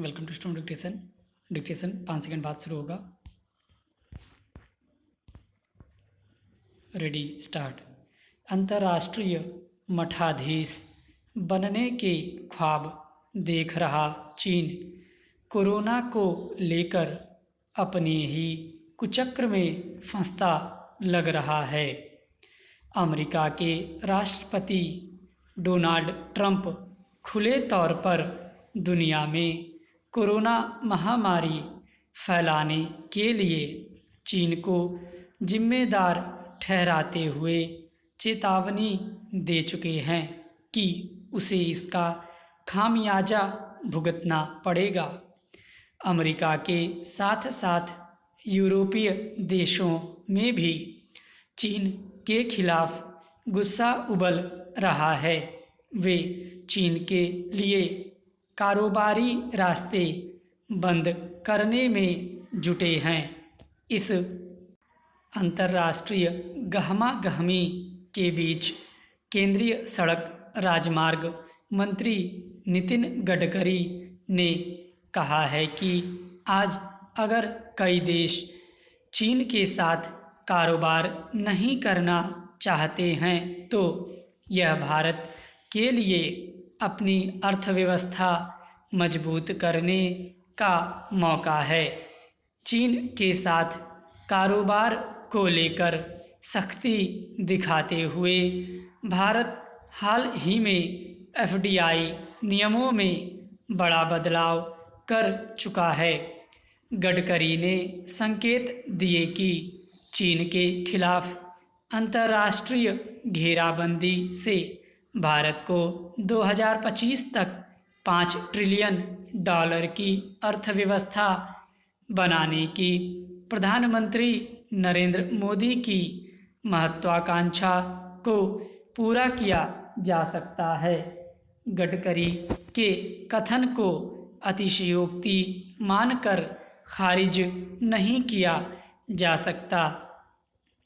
Welcome to student dictation 5 second बाद शुरू होगा। Ready start. अंतर्राष्ट्रीय मठाधीश बनने के ख्वाब देख रहा चीन कोरोना को लेकर अपने ही कुचक्र में फंसता लग रहा है। अमेरिका के राष्ट्रपति डोनाल्ड ट्रंप खुले तौर पर दुनिया में कोरोना महामारी फैलाने के लिए चीन को जिम्मेदार ठहराते हुए चेतावनी दे चुके हैं कि उसे इसका खामियाजा भुगतना पड़ेगा। अमेरिका के साथ साथ यूरोपीय देशों में भी चीन के खिलाफ गुस्सा उबल रहा है। वे चीन के लिए कारोबारी रास्ते बंद करने में जुटे हैं। इस अंतर्राष्ट्रीय गहमागहमी के बीच केंद्रीय सड़क राजमार्ग मंत्री नितिन गडकरी ने कहा है कि आज अगर कई देश चीन के साथ कारोबार नहीं करना चाहते हैं तो यह भारत के लिए अपनी अर्थव्यवस्था मजबूत करने का मौका है। चीन के साथ कारोबार को लेकर सख्ती दिखाते हुए भारत हाल ही में एफडीआई नियमों में बड़ा बदलाव कर चुका है। गडकरी ने संकेत दिए कि चीन के खिलाफ अंतर्राष्ट्रीय घेराबंदी से भारत को 2025 तक $5 ट्रिलियन की अर्थव्यवस्था बनाने की प्रधानमंत्री नरेंद्र मोदी की महत्वाकांक्षा को पूरा किया जा सकता है। गडकरी के कथन को अतिशयोक्ति मानकर खारिज नहीं किया जा सकता।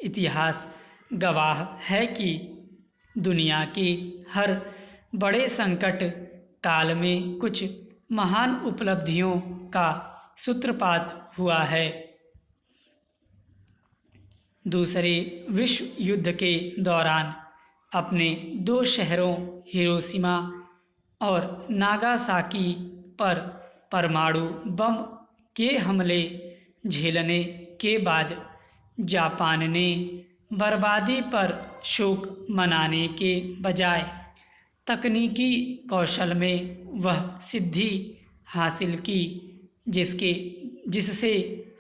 इतिहास गवाह है कि दुनिया के हर बड़े संकट काल में कुछ महान उपलब्धियों का सूत्रपात हुआ है। दूसरे विश्व युद्ध के दौरान अपने 2 शहरों हिरोशिमा और नागासाकी पर परमाणु बम के हमले झेलने के बाद जापान ने बर्बादी पर शोक मनाने के बजाय तकनीकी कौशल में वह सिद्धि हासिल की जिससे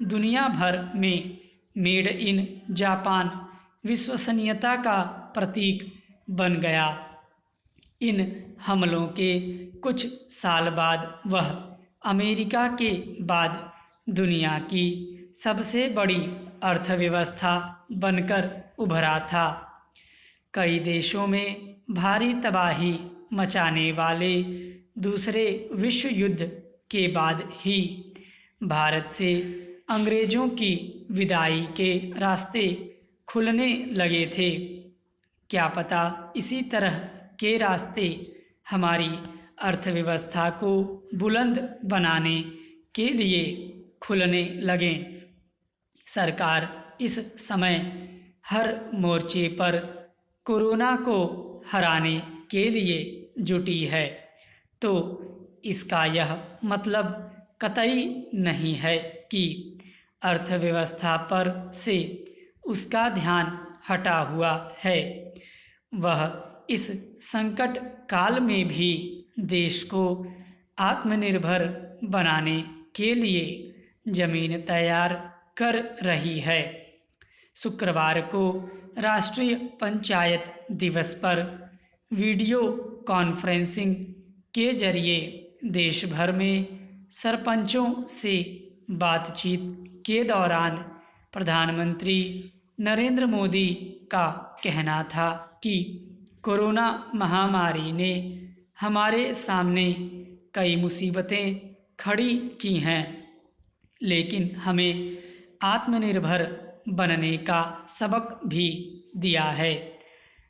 दुनिया भर में मेड इन जापान विश्वसनीयता का प्रतीक बन गया। इन हमलों के कुछ साल बाद वह अमेरिका के बाद दुनिया की सबसे बड़ी अर्थव्यवस्था बनकर उभरा था। कई देशों में भारी तबाही मचाने वाले दूसरे विश्व युद्ध के बाद ही भारत से अंग्रेज़ों की विदाई के रास्ते खुलने लगे थे। क्या पता इसी तरह के रास्ते हमारी अर्थव्यवस्था को बुलंद बनाने के लिए खुलने लगें। सरकार इस समय हर मोर्चे पर कोरोना को हराने के लिए जुटी है, तो इसका यह मतलब कतई नहीं है कि अर्थव्यवस्था पर से उसका ध्यान हटा हुआ है। वह इस संकट काल में भी देश को आत्मनिर्भर बनाने के लिए जमीन तैयार कर रही है। शुक्रवार को राष्ट्रीय पंचायत दिवस पर वीडियो कॉन्फ्रेंसिंग के जरिए देश भर में सरपंचों से बातचीत के दौरान प्रधानमंत्री नरेंद्र मोदी का कहना था कि कोरोना महामारी ने हमारे सामने कई मुसीबतें खड़ी की हैं, लेकिन हमें आत्मनिर्भर बनने का सबक भी दिया है।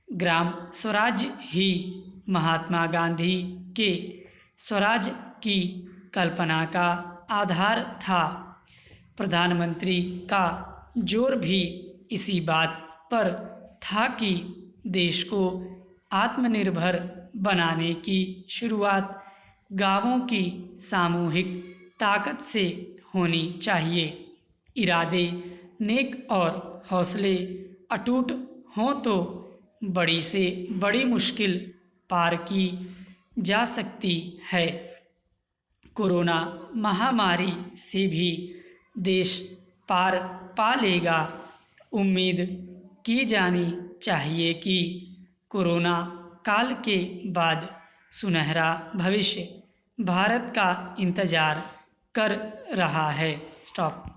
ग्राम स्वराज ही महात्मा गांधी के स्वराज की कल्पना का आधार था। प्रधानमंत्री का जोर भी इसी बात पर था कि देश को आत्मनिर्भर बनाने की शुरुआत गांवों की सामूहिक ताकत से होनी चाहिए। इरादे नेक और हौसले अटूट हों तो बड़ी से बड़ी मुश्किल पार की जा सकती है। कोरोना महामारी से भी देश पार पा लेगा। उम्मीद की जानी चाहिए कि कोरोना काल के बाद सुनहरा भविष्य भारत का इंतजार कर रहा है। स्टॉप।